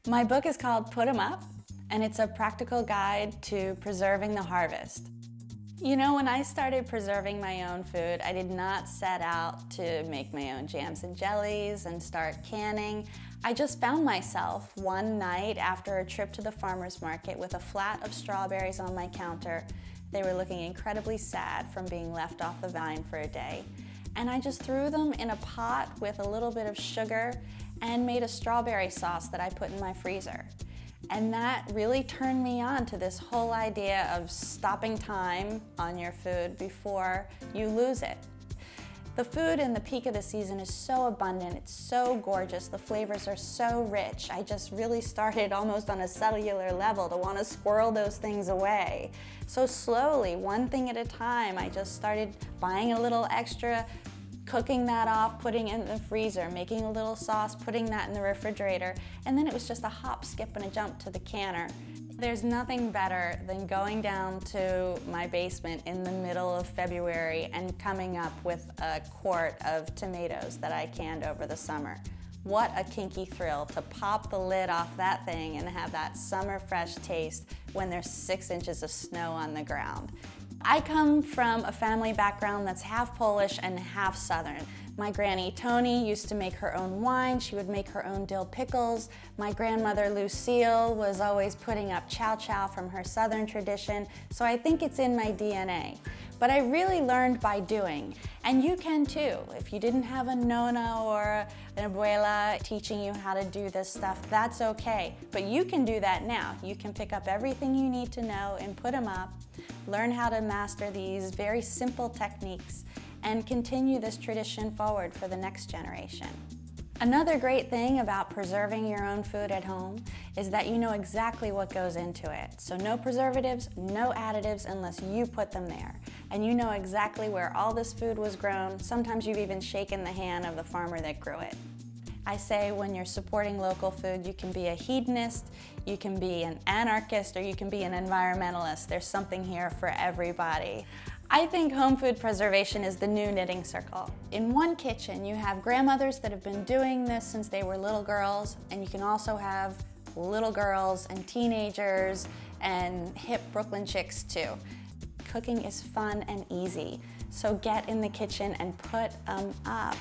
My book is called Put 'em Up, and it's a practical guide to preserving the harvest. You know, when I started preserving my own food, I did not set out to make my own jams and jellies and start canning. I just found myself one night after a trip to the farmer's market with a flat of strawberries on my counter. They were looking incredibly sad from being left off the vine for a day. And I just threw them in a pot with a little bit of sugar and made a strawberry sauce that I put in my freezer. And that really turned me on to this whole idea of stopping time on your food before you lose it. The food in the peak of the season is so abundant, it's so gorgeous, the flavors are so rich. I just really started almost on a cellular level to want to squirrel those things away. So slowly, one thing at a time, I just started buying a little extra, cooking that off, putting it in the freezer, making a little sauce, putting that in the refrigerator, and then it was just a hop, skip, and a jump to the canner. There's nothing better than going down to my basement in the middle of February and coming up with a quart of tomatoes that I canned over the summer. What a kinky thrill to pop the lid off that thing and have that summer fresh taste when there's 6 inches of snow on the ground. I come from a family background that's half Polish and half Southern. My Granny Tony used to make her own wine. She would make her own dill pickles. My grandmother Lucille was always putting up chow chow from her Southern tradition, so I think it's in my DNA. But I really learned by doing, and you can too. If you didn't have a nona or an abuela teaching you how to do this stuff, that's okay. But you can do that now. You can pick up everything you need to know and put them up, learn how to master these very simple techniques, and continue this tradition forward for the next generation. Another great thing about preserving your own food at home is that you know exactly what goes into it. So no preservatives, no additives unless you put them there. And you know exactly where all this food was grown. Sometimes you've even shaken the hand of the farmer that grew it. I say when you're supporting local food, you can be a hedonist, you can be an anarchist, or you can be an environmentalist. There's something here for everybody. I think home food preservation is the new knitting circle. In one kitchen, you have grandmothers that have been doing this since they were little girls, and you can also have little girls and teenagers and hip Brooklyn chicks too. Cooking is fun and easy, so get in the kitchen and put 'em up.